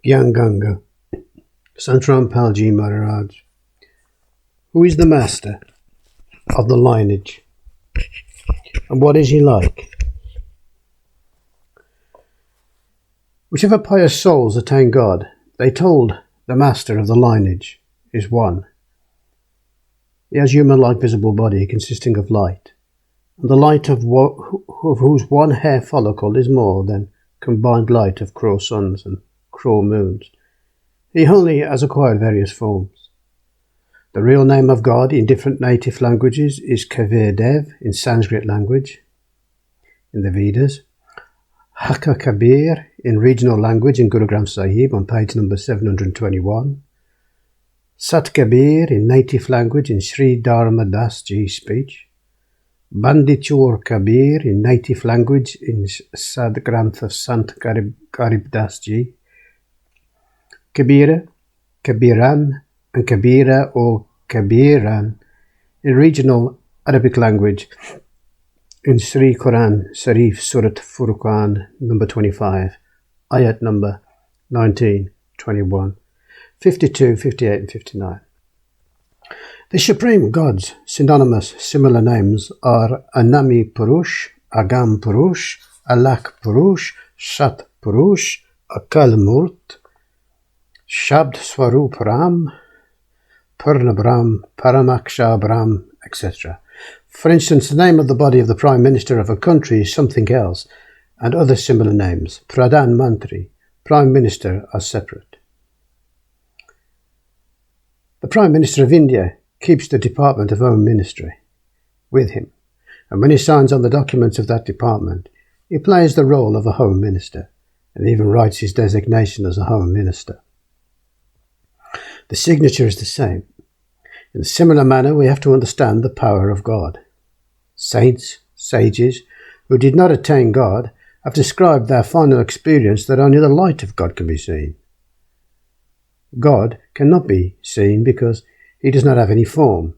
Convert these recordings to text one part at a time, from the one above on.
Gyan Ganga, Sant Rampal Ji Maharaj, who is the master of the lineage, and what is he like? Whichever pious souls attain God, they told the master of the lineage is one. He has human-like visible body consisting of light, and the light of whose one hair follicle is more than combined light of crow suns and crow moons. He only has acquired various forms. The real name of God in different native languages is Kabir in Sanskrit language, in the Vedas, Hakka Kabir in regional language in Guru Granth Sahib on page number 721, Sat Kabir in native language in Sri Dharma Das Ji speech, Bandichur Kabir in native language in Sad Granth of Sant Garib Das Ji, Kabira, Kabiran and Kabira or Kabiran in regional Arabic language in Sri Quran Sharif Surat Furqan number 25, ayat number 19, 21, 52, 58 and 59. The supreme gods, synonymous similar names are Anami Purush, Agam Purush, Alak Purush, Sat Purush, Akal Murt, Shabd Swarup Ram, Purna Brahm, Paramaksha Brahm, etc. For instance, the name of the body of the Prime Minister of a country is something else, and other similar names, Pradhan Mantri, Prime Minister, are separate. The Prime Minister of India keeps the Department of Home Ministry with him, and when he signs on the documents of that department, he plays the role of a Home Minister, and even writes his designation as a Home Minister. The signature is the same. In a similar manner, we have to understand the power of God. Saints, sages, who did not attain God, have described their final experience that only the light of God can be seen. God cannot be seen because he does not have any form,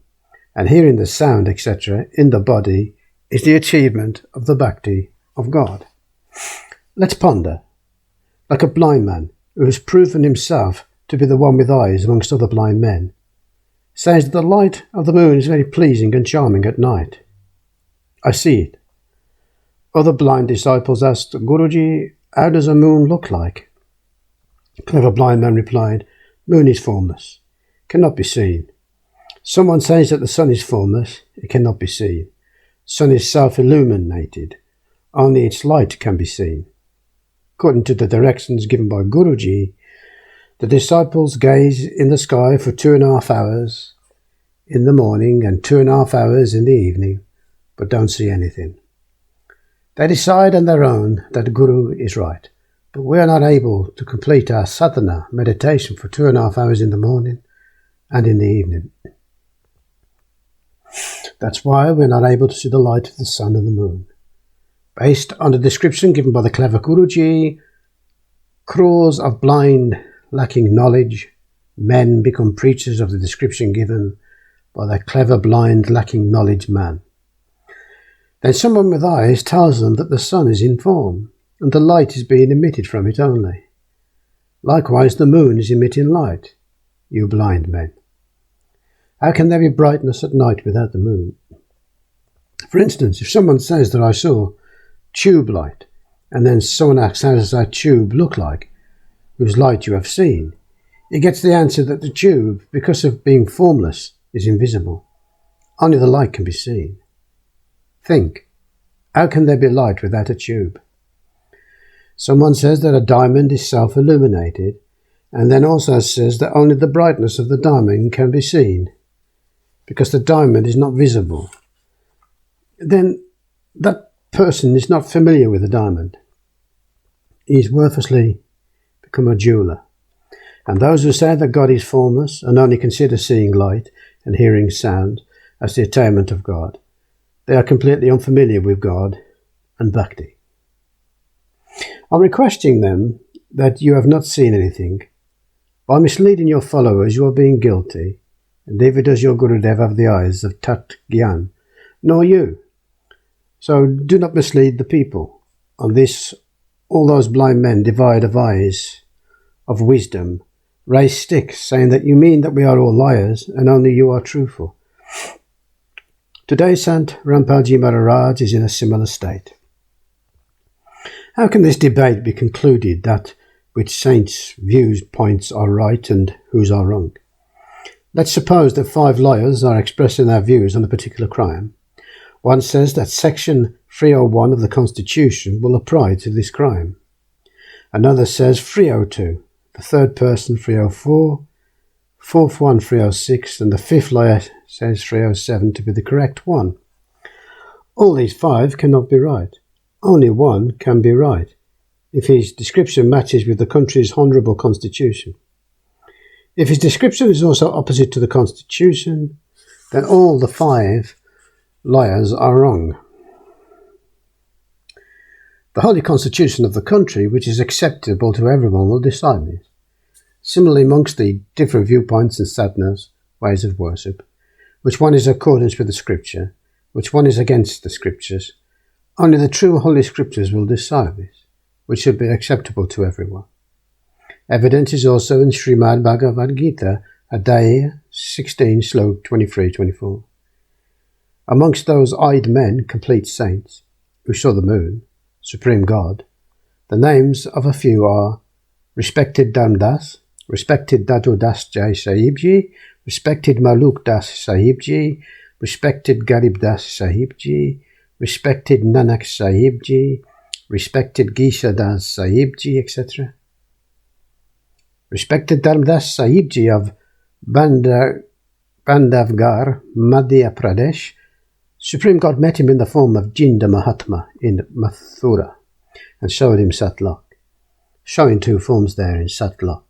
and hearing the sound, etc., in the body is the achievement of the bhakti of God. Let's ponder. Like a blind man who has proven himself to be the one with eyes amongst other blind men, says that the light of the moon is very pleasing and charming at night. I see it. Other blind disciples asked, Guruji, how does a moon look like? A clever blind man replied, moon is formless, cannot be seen. Someone says that the sun is formless, it cannot be seen. Sun is self-illuminated, only its light can be seen. According to the directions given by Guruji, the disciples gaze in the sky for 2.5 hours in the morning and 2.5 hours in the evening, but don't see anything. They decide on their own that the Guru is right, but we are not able to complete our sadhana meditation for 2.5 hours in the morning and in the evening. That's why we're not able to see the light of the sun and the moon. Based on the description given by the clever Guruji, crores of blind, lacking knowledge, men become preachers of the description given by the clever, blind, lacking knowledge man. Then someone with eyes tells them that the sun is in form, and the light is being emitted from it only. Likewise, the moon is emitting light, you blind men. How can there be brightness at night without the moon? For instance, if someone says that I saw tube light, and then someone asks how does that tube look like, whose light you have seen, he gets the answer that the tube, because of being formless, is invisible. Only the light can be seen. Think, how can there be light without a tube? Someone says that a diamond is self-illuminated, and then also says that only the brightness of the diamond can be seen, because the diamond is not visible. Then that person is not familiar with the diamond. He is worthlessly become a jeweler. And those who say that God is formless and only consider seeing light and hearing sound as the attainment of God, they are completely unfamiliar with God and bhakti. I'm requesting them that you have not seen anything. By misleading your followers, you are being guilty, and neither does your Gurudev have the eyes of Tat Gyan, nor you. So do not mislead the people. On this, all those blind men devoid of eyes of wisdom, raise sticks, saying that you mean that we are all liars and only you are truthful. Today, Sant Rampal Ji Maharaj is in a similar state. How can this debate be concluded that which saints' viewpoints are right and whose are wrong? Let's suppose that 5 lawyers are expressing their views on a particular crime. One says that Section 301 of the Constitution will apply to this crime. Another says 302, the third person 304, fourth one 306, and the fifth lawyer says 307 to be the correct one. All these 5 cannot be right. Only one can be right, if his description matches with the country's honourable constitution. If his description is also opposite to the constitution, then all the 5 liars are wrong. The holy constitution of the country, which is acceptable to everyone, will decide this. Similarly, amongst the different viewpoints and sadhanas, ways of worship, which one is in accordance with the scripture, which one is against the scriptures, only the true holy scriptures will decide this, which should be acceptable to everyone. Evidence is also in Srimad Bhagavad Gita, Adhyaya 16, Slok 23-24. Amongst those eyed men, complete saints, who saw the moon, Supreme God, the names of a few are Respected Dhamdas, Respected Datu Das Jai Sahib Ji, Respected Maluk Das Sahib Ji, Respected Garib Das Sahib Ji, Respected Nanak Sahib Ji, Respected Gisa Das Sahib Ji, etc. Respected Dharmdas Sahib Ji of Bandhavgarh, Madhya Pradesh, Supreme God met him in the form of Jinda Mahatma in Mathura and showed him Satlok, showing 2 forms there in Satlok.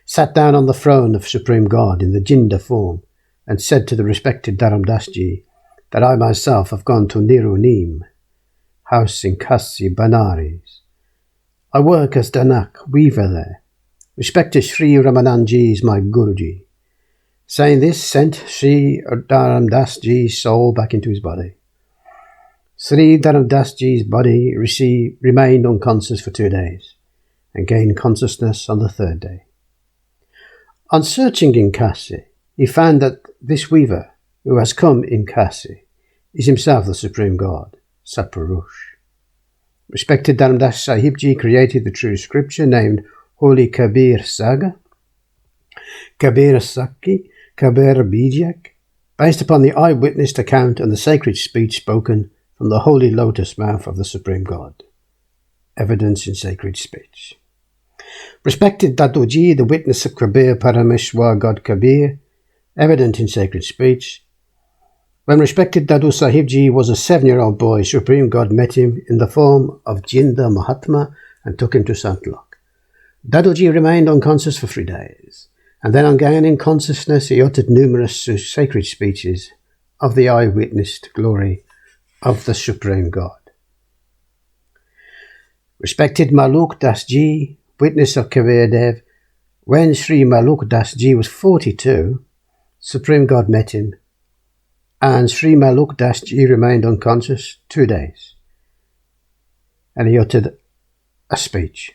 Sat down on the throne of Supreme God in the Jinda form and said to the respected Dharamdas Ji that I myself have gone to Niruneem, house in Kasi, Banaras. I work as Danak, weaver there. Respected Sri Ramananji is my Guruji. Saying this, sent Sri Dharamdas Ji's soul back into his body. Sri Dharamdas Ji's body remained unconscious for 2 days and gained consciousness on the 3rd day. On searching in Kasi, he found that this weaver who has come in Kasi is himself the Supreme God, Satpurush. Respected Dharamdas Sahib Ji created the true scripture named Holy Kabir Saga, Kabir Sakhi, Kabir Bijak, based upon the eyewitnessed account and the sacred speech spoken from the holy lotus mouth of the Supreme God. Evidence in sacred speech. Respected Daduji, the witness of Kabir Parameshwar God Kabir, evident in sacred speech. When respected Dadu Sahib Ji was a 7-year-old boy, Supreme God met him in the form of Jinda Mahatma and took him to Satlok. Daduji remained unconscious for 3 days, and then on gaining consciousness he uttered numerous sacred speeches of the eye-witnessed glory of the Supreme God. Respected Maluk Das Ji, witness of Kabir Dev, when Sri Maluk Das Ji was 42, Supreme God met him, and Sri Maluk Das Ji remained unconscious 2 days, and he uttered a speech.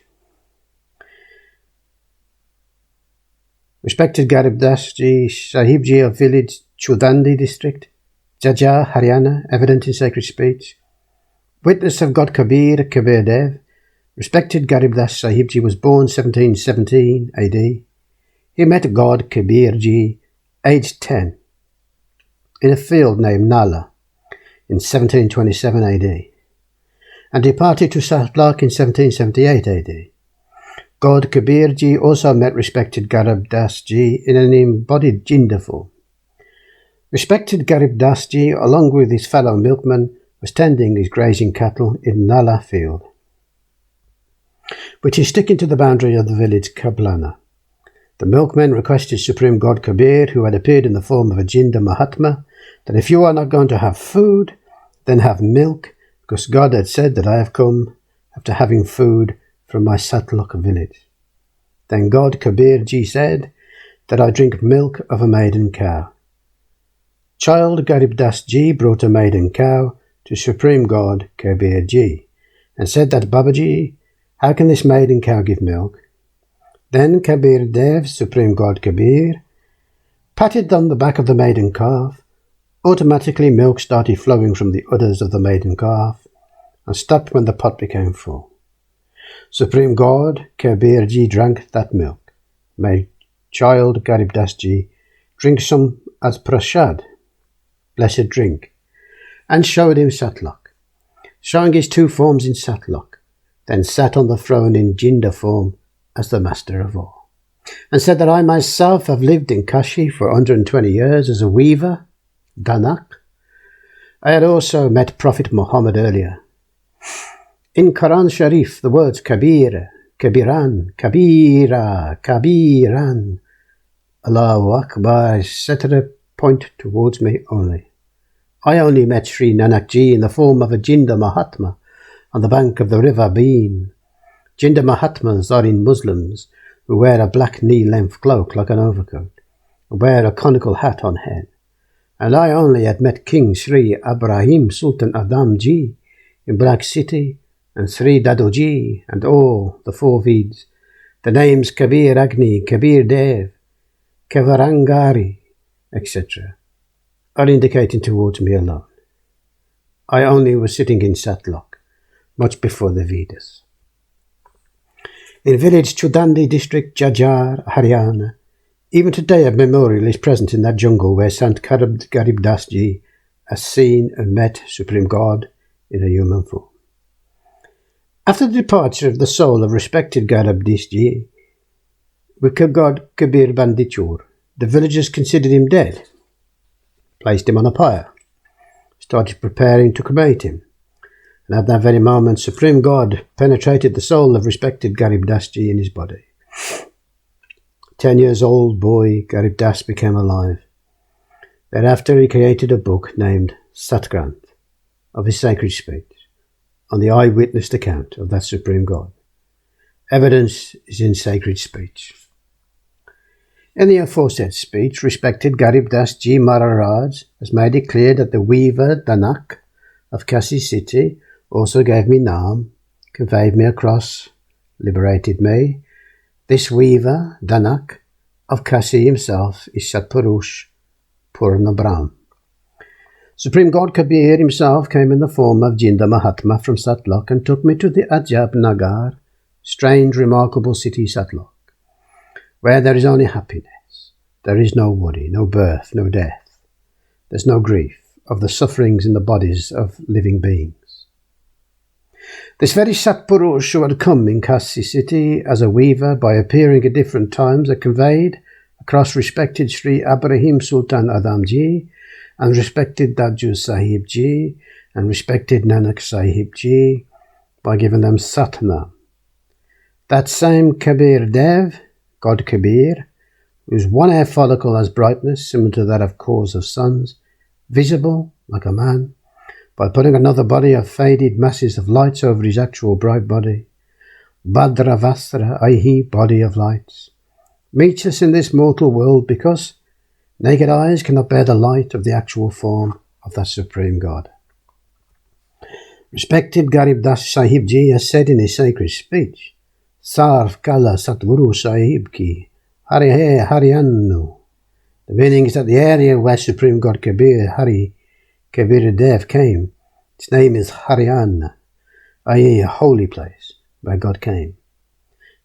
Respected Garib Das Ji Sahib Ji of village Chudandi district, Jaja, Haryana, evident in sacred speech. Witness of God Kabir, Kabir Dev. Respected Garib Das Sahib Ji was born 1717 AD. He met God Kabir Ji, aged 10, in a field named Nala in 1727 AD, and departed to Satlok in 1778 AD. God Kabir Ji also met respected Garib Das Ji in an embodied Jinda form. Respected Garib Das Ji, along with his fellow milkman, was tending his grazing cattle in Nala field, which is sticking to the boundary of the village Kablana. The milkman requested Supreme God Kabir, who had appeared in the form of a Jinda Mahatma, that if you are not going to have food, then have milk, because God had said that I have come after having food from my Satlok village. Then God Kabir Ji said that I drink milk of a maiden cow. Child Garib Das Ji brought a maiden cow to Supreme God Kabir Ji and said that Babaji, how can this maiden cow give milk? Then Kabir Dev, Supreme God Kabir, patted on the back of the maiden calf. Automatically milk started flowing from the udders of the maiden calf and stopped when the pot became full. Supreme God Kabir Ji drank that milk, made child Garib Das Ji drink some as prasad, blessed drink, and showed him Satlok, showing his two forms in Satlok, then sat on the throne in Jinda form as the master of all, and said that I myself have lived in Kashi for 120 years as a weaver, Danak. I had also met Prophet Muhammad earlier. In Quran Sharif, the words Kabir, Kabiran, Kabira, Kabiran, Allahu Akbar, etc. point towards me only. I only met Sri Nanak Ji in the form of a Jinda Mahatma on the bank of the river Bean. Jinda Mahatmas are in Muslims who wear a black knee-length cloak like an overcoat and wear a conical hat on head. And I only had met King Sri Ibrahim Sultan Adam Ji in Black City and Sri Dado Ji and all the four Veeds. The names Kabir Agni, Kabir Dev, Kevarangari, etc. are indicating towards me alone. I only was sitting in Satlok, much before the Vedas. In village Chudandi district, Jajjar, Haryana, even today a memorial is present in that jungle where Sant Garib Das Ji has seen and met Supreme God in a human form. After the departure of the soul of respected Garib Das Ji, with God Kabir Bandichur, the villagers considered him dead, placed him on a pyre, started preparing to cremate him, and at that very moment Supreme God penetrated the soul of respected Garib Das Ji in his body. 10 years old boy Garib Das became alive. Thereafter he created a book named Satgranth of his sacred speech on the eyewitness account of that Supreme God. Evidence is in sacred speech. In the aforesaid speech, respected Garib Das Ji Maharaj has made it clear that the weaver Danak of Kashi city also gave me Naam, conveyed me across, liberated me. This weaver, Danak, of Kashi himself is Satpurush Purna Brahm. Supreme God Kabir himself came in the form of Jinda Mahatma from Satlok and took me to the Ajab Nagar, strange, remarkable city Satlok, where there is only happiness. There is no worry, no birth, no death. There's no grief of the sufferings in the bodies of living beings. This very Satpurush who had come in Kashi city as a weaver by appearing at different times had conveyed across respected Sri Ibrahim Sultan Adam Ji and respected Daju Sahib Ji and respected Nanak Sahib Ji by giving them Satnam. That same Kabir Dev, God Kabir, whose one hair follicle has brightness similar to that of cores of suns, visible like a man, by putting another body of faded masses of lights over his actual bright body. Bhadravastra, i.e. body of lights, meets us in this mortal world because naked eyes cannot bear the light of the actual form of that Supreme God. Respected Garib Das Sahib Ji has said in his sacred speech, Sarv Kala Satguru Sahib Ki, Hari Haryana. The meaning is that the area where Supreme God Kabir Kabir Dev came, its name is Haryana, i.e. a holy place where God came,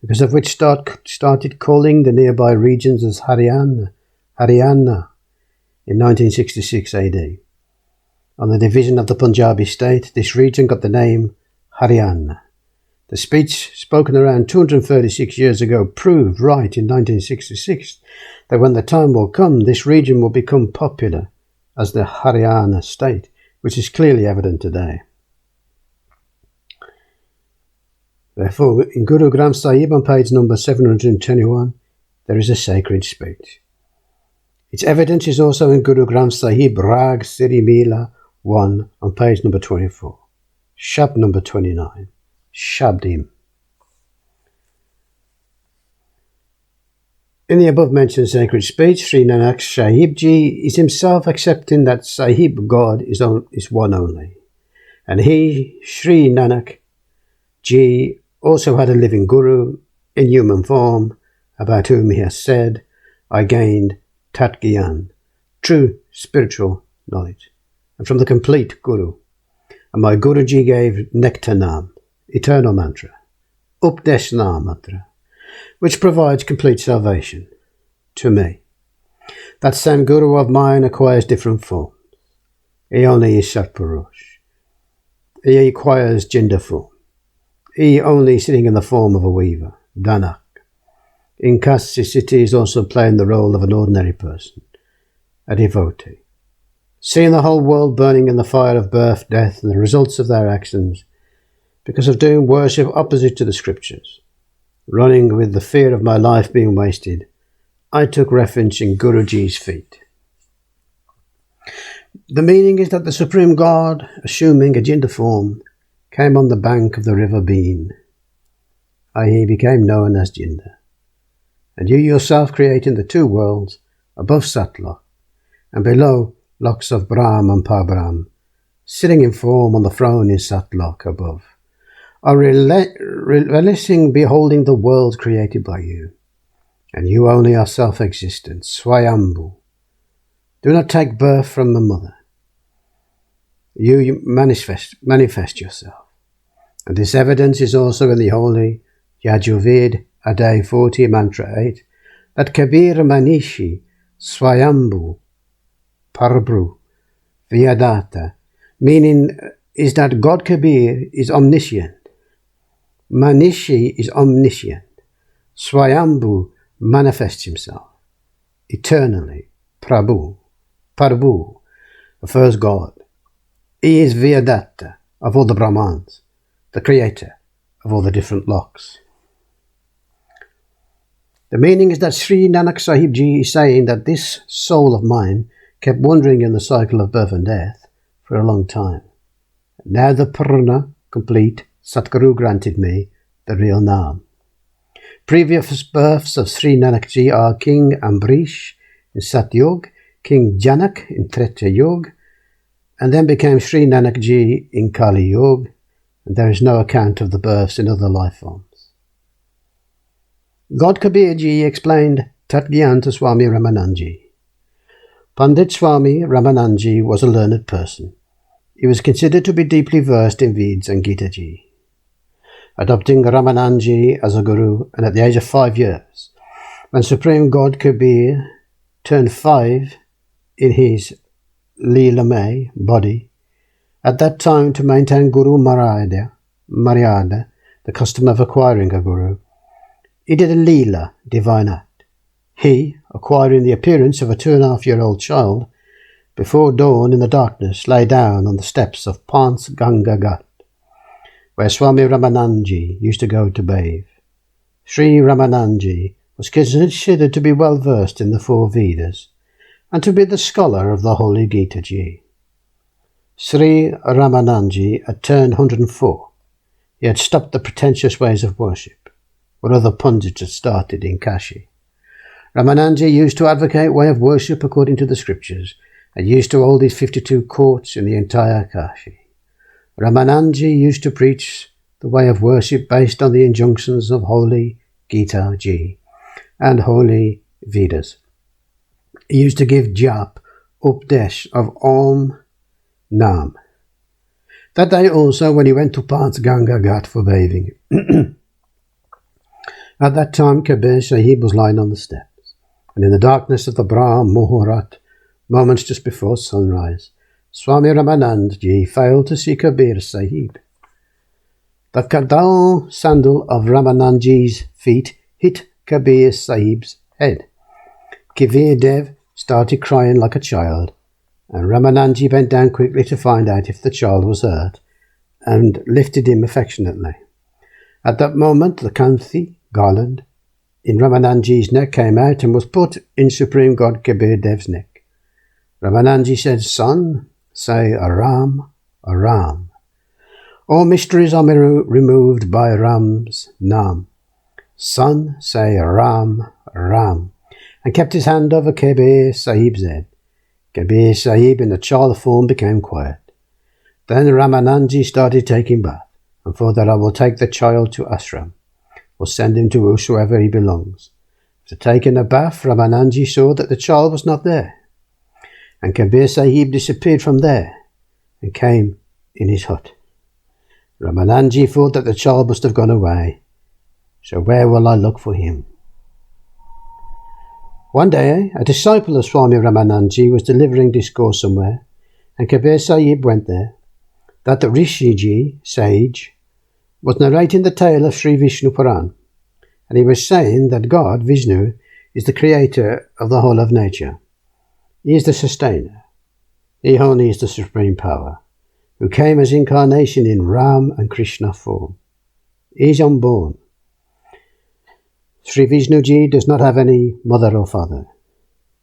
because of which started calling the nearby regions as Haryana in 1966 AD. On the division of the Punjabi state, this region got the name Haryana. The speech spoken around 236 years ago proved right in 1966 that when the time will come, this region will become popular as the Haryana state, which is clearly evident today. Therefore, in Guru Granth Sahib on page number 721, there is a sacred speech. Its evidence is also in Guru Granth Sahib Rag Siri Mila 1 on page number 24, Shab number 29, Shabdim. In the above-mentioned sacred speech, Sri Nanak Sahib Ji is himself accepting that Sahib God is one only, and he, Sri Nanak Ji, also had a living Guru in human form, about whom he has said, I gained Tat Gyan, true spiritual knowledge, and from the complete Guru. And my Guruji gave Nectar Nam, eternal mantra, Updesh Nam mantra, which provides complete salvation to me. That same Guru of mine acquires different forms. He only is Satpurush. He acquires gender form. He only sitting in the form of a weaver, Danak. In City is also playing the role of an ordinary person, a devotee. Seeing the whole world burning in the fire of birth, death, and the results of their actions, because of doing worship opposite to the scriptures, running with the fear of my life being wasted, I took refuge in Guruji's feet. The meaning is that the Supreme God, assuming a gender form, came on the bank of the river Bean, i.e. became known as Jinder. And you yourself creating the two worlds, above Satlok, and below locks of Brahm and Parbrahm, sitting in form on the throne in Satlok above, are relishing beholding the world created by you. And you only are self-existent, Swayambhu. Do not take birth from the mother. You manifest yourself. And this evidence is also in the holy Yajurved, Adai 40, Mantra 8, that Kabir Manishi, Swayambhu, Parabru, Vyadata, meaning is that God Kabir is omniscient. Manishi is omniscient. Swayambhu manifests himself eternally. Prabhu, the first God. He is Vyadatta of all the Brahmans, the creator of all the different locks. The meaning is that Sri Nanak Sahib Ji is saying that this soul of mine kept wandering in the cycle of birth and death for a long time. Now the Purna, complete, Satguru granted me the real Naam. Previous births of Sri Nanak Ji are King Ambrish in Satyug, King Janak in Treta Yug, and then became Sri Nanak Ji in Kali Yug, and there is no account of the births in other life forms. God Kabir Ji explained Tat Gyan to Swami Ramananji. Pandit Swami Ramananji was a learned person. He was considered to be deeply versed in Veds and Gita Ji. Adopting Ramananji as a guru, and at the age of 5 years, when Supreme God Kabir turned 5 in his Leelamay body, at that time to maintain Guru Maryada, the custom of acquiring a guru, he did a Leela, divine act. He, acquiring the appearance of a 2.5-year-old child, before dawn in the darkness lay down on the steps of Sant Ganga Ghat, where Swami Ramananji used to go to bathe. Sri Ramananji was considered to be well versed in the 4 Vedas, and to be the scholar of the Holy Gita Ji. Sri Ramananji had turned 104. He had stopped the pretentious ways of worship, what other pundits had started in Kashi. Ramananji used to advocate way of worship according to the scriptures, and used to hold his 52 courts in the entire Kashi. Ramananji used to preach the way of worship based on the injunctions of Holy Gita Ji and Holy Vedas. He used to give jap, updesh of Om Nam. That day also, when he went to Sant Ganga Ghat for bathing, at that time Kabir Sahib was lying on the steps, and in the darkness of the Brahma Muhurat, moments just before sunrise, Swami Ramanand Ji failed to see Kabir Sahib. The Kadal sandal of Ramanandji's feet hit Kabir Sahib's head. Kabir Dev started crying like a child, and Ramanandji bent down quickly to find out if the child was hurt, and lifted him affectionately. At that moment, the Kanthi, garland, in Ramanandji's neck came out and was put in Supreme God Kabir Dev's neck. Ramanandji said, "Son, say Aram, Aram. All mysteries are removed by Ram's Nam. Son, say Ram, Ram," and kept his hand over Kabir Sahib's head. Kabir Sahib in the child form became quiet. Then Ramanandji started taking bath, and thought that I will take the child to ashram, or send him to whosoever he belongs. After taking a bath, Ramananji saw that the child was not there, and Kabir Sahib disappeared from there and came in his hut. Ramananji thought that the child must have gone away, so where will I look for him? One day, a disciple of Swami Ramananji was delivering discourse somewhere, and Kabir Sahib went there. That the Rishiji, sage, was narrating the tale of Sri Vishnu Puran, and he was saying that God, Vishnu, is the creator of the whole of nature. He is the sustainer. He only is the supreme power, who came as incarnation in Ram and Krishna form. He is unborn. Sri Vishnuji does not have any mother or father.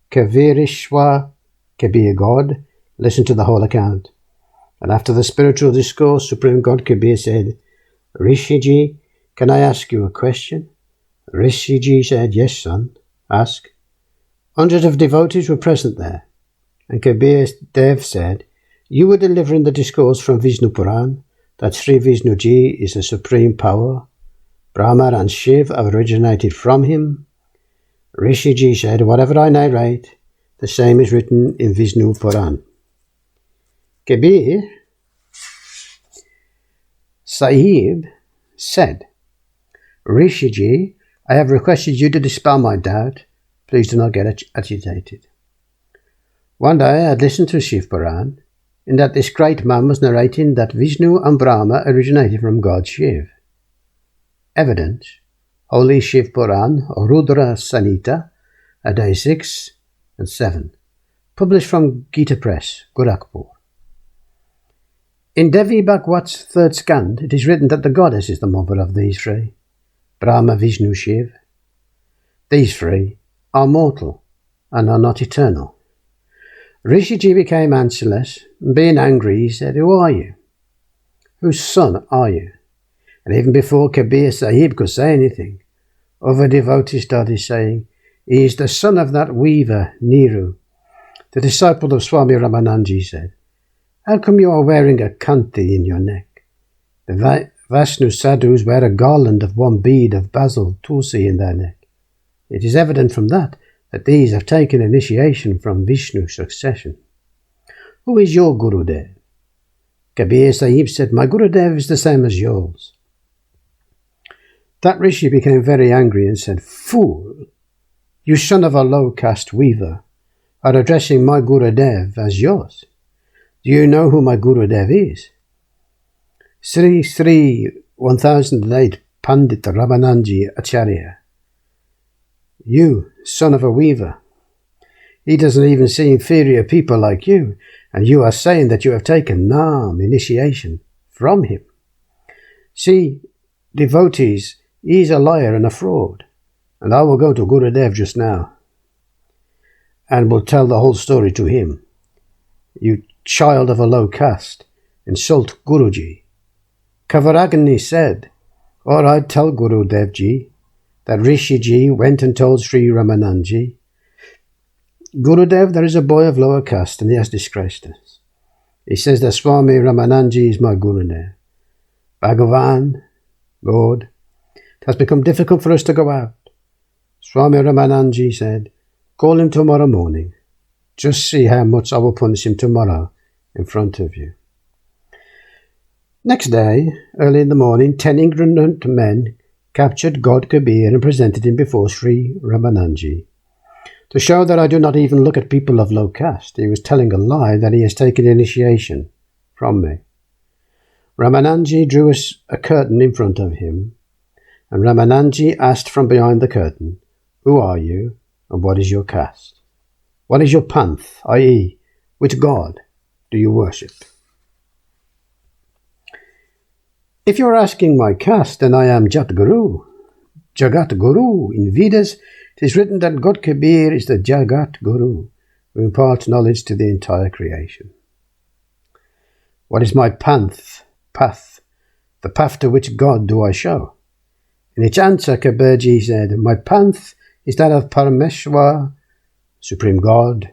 Kabir Ishwar, Kabir God, listened to the whole account, and after the spiritual discourse, Supreme God Kabir said, Rishiji, can I ask you a question? Rishiji said, yes, son, ask. Hundreds of devotees were present there, and Kabir Dev said, you were delivering the discourse from Vishnu Puran, that Sri Vishnuji is the supreme power. Brahma and Shiv have originated from him. Rishiji said, whatever I narrate, the same is written in Vishnu Puran. Kabir Sahib said, Rishiji, I have requested you to dispel my doubt. Please do not get agitated. One day I had listened to Shiv Puran, in that this great man was narrating that Vishnu and Brahma originated from God Shiv. Evidence, Holy Shiv Puran, Rudra Sanhita, Day 6 and 7, published from Gita Press, Gorakhpur. In Devi Bhagwat's third skand, it is written that the goddess is the mother of these three, Brahma, Vishnu, Shiv. These three are mortal and are not eternal. Rishiji became answerless, and being angry, he said, who are you? Whose son are you? And even before Kabir Sahib could say anything, other devotees started saying, he is the son of that weaver, Niru. The disciple of Swami Ramananji said, how come you are wearing a kanti in your neck? The Vishnu sadhus wear a garland of one bead of basil, tulsi in their neck. It is evident from that these have taken initiation from Vishnu's succession. Who is your Gurudev? Kabir Sahib said, my Gurudev is the same as yours. That Rishi became very angry and said, fool, you son of a low-caste weaver, are addressing my Gurudev as yours. Do you know who my Gurudev is? Sri 1008 Pandit Ramananji Acharya. You, son of a weaver. He doesn't even see inferior people like you, and you are saying that you have taken Nam, initiation, from him. See, devotees, he is a liar and a fraud, and I will go to Gurudev just now, and will tell the whole story to him. You child of a low caste, insult Guruji. Kavaragni said, all right, tell Gurudevji that Rishiji went and told Sri Ramananji, Gurudev, there is a boy of lower caste and he has disgraced us. He says that Swami Ramananji is my Gurudev. Bhagavan, Lord, it has become difficult for us to go out. Swami Ramananji said, call him tomorrow morning. Just see how much I will punish him tomorrow in front of you. Next day, early in the morning, 10 ignorant men captured God Kabir and presented him before Sri Ramananji. To show that I do not even look at people of low caste, he was telling a lie that he has taken initiation from me. Ramananji drew a curtain in front of him, and Ramananji asked from behind the curtain, who are you and what is your caste? What is your panth, i.e., which God do you worship? If you are asking my caste, then I am Jagat Guru. In Vedas, it is written that God Kabir is the Jagat Guru, who imparts knowledge to the entire creation. What is my path, the path to which God do I show? In its answer, Kabirji said, my path is that of Parameshwar, Supreme God,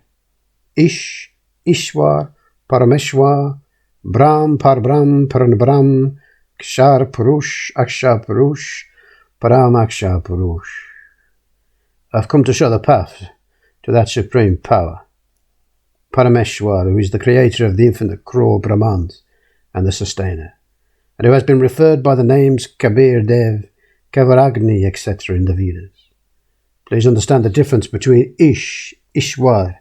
Ishwar, Parameshwar, Brahm, Parbrahm, Paranbrahm, Kshar Purush, Akshar Purush, Param Akshar Purush. I've come to show the path to that supreme power, Parameshwar, who is the creator of the infinite crore Brahmans and the sustainer, and who has been referred by the names Kabir, Dev, Kavaragni, etc. in the Vedas. Please understand the difference between Ishwar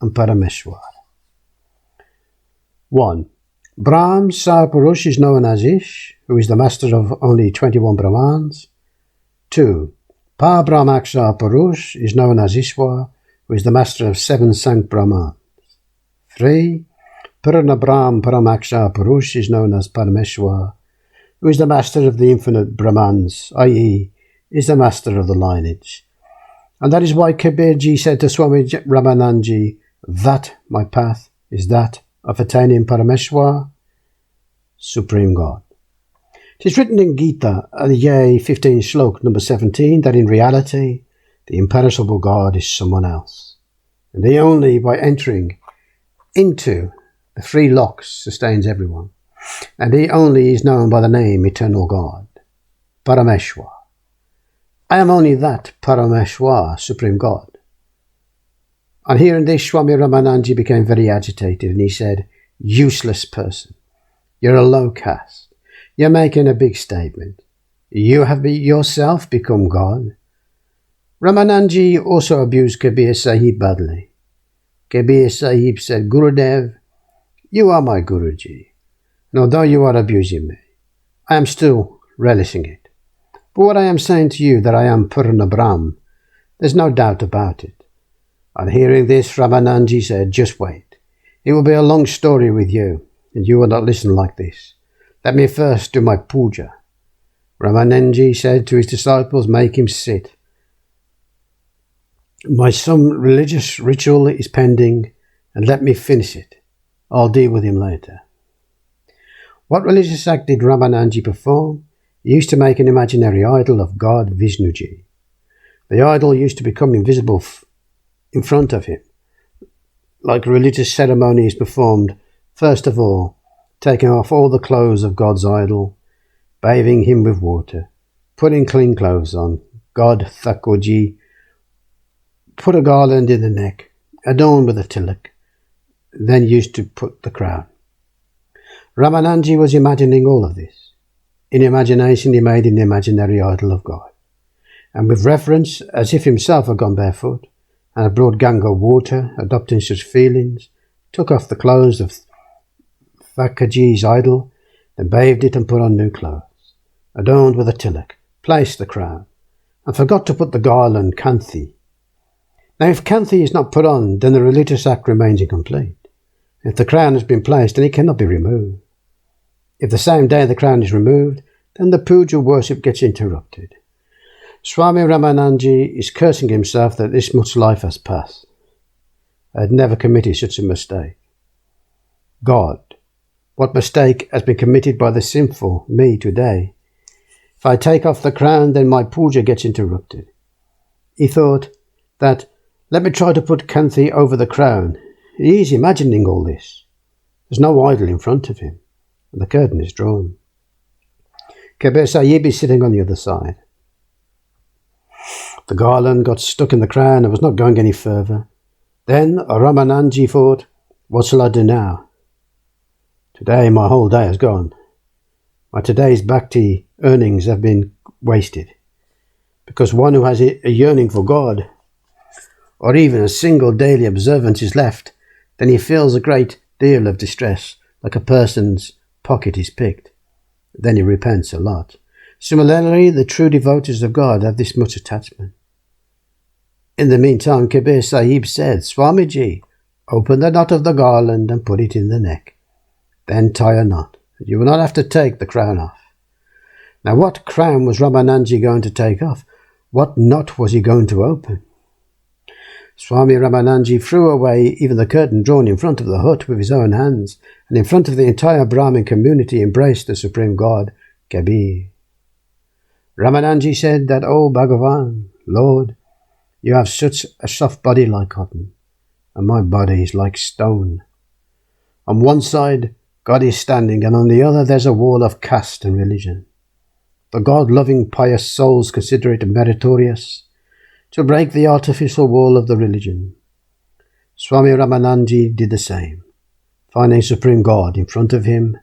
and Parameshwar. 1. Brahm Sapurush is known as Ish, who is the master of only 21 Brahmans. 2. Brahmaksha Purush is known as Ishwar, who is the master of 7 Sank Brahmans. 3. Purna Brahm Paramaksha Purush is known as Parameshwar, who is the master of the infinite Brahmans, i.e., is the master of the lineage. And that is why Kabirji said to Swami Ramananji, that my path is that of attaining Parameshwar, Supreme God. It is written in Gita, Adhyay 15 Shlok number 17, that in reality, the imperishable God is someone else. And he only by entering into the 3 locks sustains everyone. And he only is known by the name Eternal God, Parameshwar. I am only that Parameshwar, Supreme God. On hearing this, Swami Ramananji became very agitated and he said, useless person, you're a low caste. You're making a big statement. You have yourself become God. Ramananji also abused Kabir Sahib badly. Kabir Sahib said, Gurudev, you are my Guruji, and although you are abusing me, I am still relishing it. But what I am saying to you that I am Purna Brahm, there's no doubt about it. On hearing this, Ramananji said, just wait. It will be a long story with you, and you will not listen like this. Let me first do my puja. Ramananji said to his disciples, make him sit. Some religious ritual is pending, and let me finish it. I'll deal with him later. What religious act did Ramananji perform? He used to make an imaginary idol of God Vishnuji. The idol used to become invisible in front of him. Like a religious ceremony is performed, first of all, taking off all the clothes of God's idol, bathing him with water, putting clean clothes on, God Thakurji, put a garland in the neck, adorned with a tilak, then used to put the crown. Ramananji was imagining all of this. In imagination he made an imaginary idol of God, and with reverence, as if himself had gone barefoot, and had brought Ganga water, adopting such feelings, took off the clothes of Thakurji's idol, then bathed it and put on new clothes, adorned with a tilak, placed the crown, and forgot to put the garland kanthi. Now if kanthi is not put on, then the religious act remains incomplete. If the crown has been placed, then it cannot be removed. If the same day the crown is removed, then the puja worship gets interrupted. Swami Ramananji is cursing himself that this much life has passed. I had never committed such a mistake. God, what mistake has been committed by the sinful me today? If I take off the crown, then my puja gets interrupted. He thought that, let me try to put kanthi over the crown. He is imagining all this. There's no idol in front of him, and the curtain is drawn. Kabir Sahib is sitting on the other side. The garland got stuck in the crown and was not going any further. Then Ramananji thought, what shall I do now? Today my whole day has gone. My today's bhakti earnings have been wasted. Because one who has a yearning for God, or even a single daily observance is left, then he feels a great deal of distress, like a person's pocket is picked. Then he repents a lot. Similarly, the true devotees of God have this much attachment. In the meantime, Kabir Sahib said, Swamiji, open the knot of the garland and put it in the neck. Then tie a knot. You will not have to take the crown off. Now what crown was Ramananji going to take off? What knot was he going to open? Swami Ramananji threw away even the curtain drawn in front of the hut with his own hands, and in front of the entire Brahmin community embraced the Supreme God, Kabir. Ramananji said that, O Bhagavan, Lord, you have such a soft body like cotton, and my body is like stone. On one side, God is standing, and on the other there's a wall of caste and religion. The God-loving pious souls consider it meritorious to break the artificial wall of the religion. Swami Ramananji did the same. Finding Supreme God in front of him,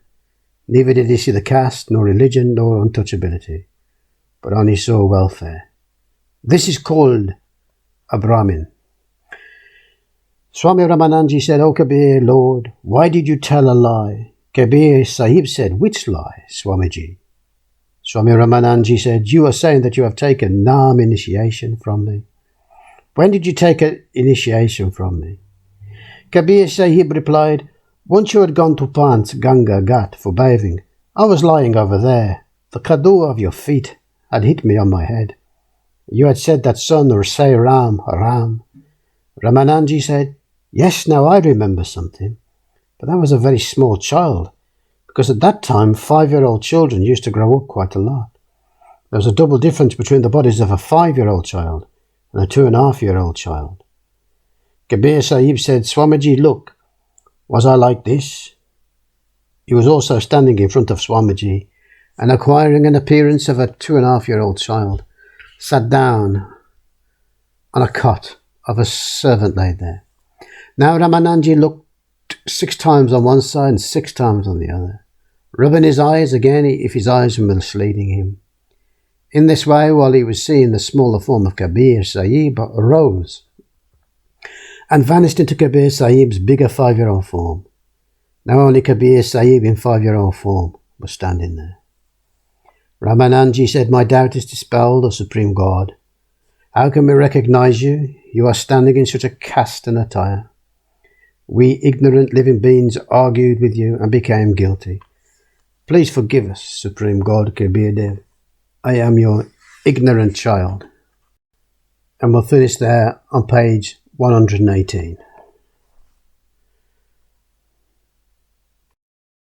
neither did he see the caste, nor religion, nor untouchability, but only saw welfare. This is called a Brahmin. Swami Ramananji said, "O Kabir, Lord, why did you tell a lie?" Kabir Sahib said, "Which lie, Swamiji?" Swami Ramananji said, "You are saying that you have taken Nam initiation from me. When did you take an initiation from me?" Kabir Sahib replied, "Once you had gone to Sant Ganga Ghat for bathing, I was lying over there. The kadu of your feet had hit me on my head. You had said that son or say Ram, Ram." Ramananji said, "Yes, now I remember something. But I was a very small child, because at that time 5-year-old children used to grow up quite a lot. There was a double difference between the bodies of a 5-year-old child and a 2.5-year-old child." Kabir Sahib said, "Swamiji, look, was I like this?" He was also standing in front of Swamiji and, acquiring an appearance of a 2.5-year-old child, sat down on a cot of a servant laid there. Now Ramananji looked 6 times on one side and 6 times on the other, rubbing his eyes again if his eyes were misleading him. In this way, while he was seeing the smaller form of Kabir Sahib, arose and vanished into Kabir Sahib's bigger 5-year-old form. Now only Kabir Sahib in 5-year-old form was standing there. Ramananji said, "My doubt is dispelled, O Supreme God. How can we recognize you? You are standing in such a caste and attire. We ignorant living beings argued with you and became guilty. Please forgive us, Supreme God Kabir Dev. I am your ignorant child." And we'll finish there on page 118.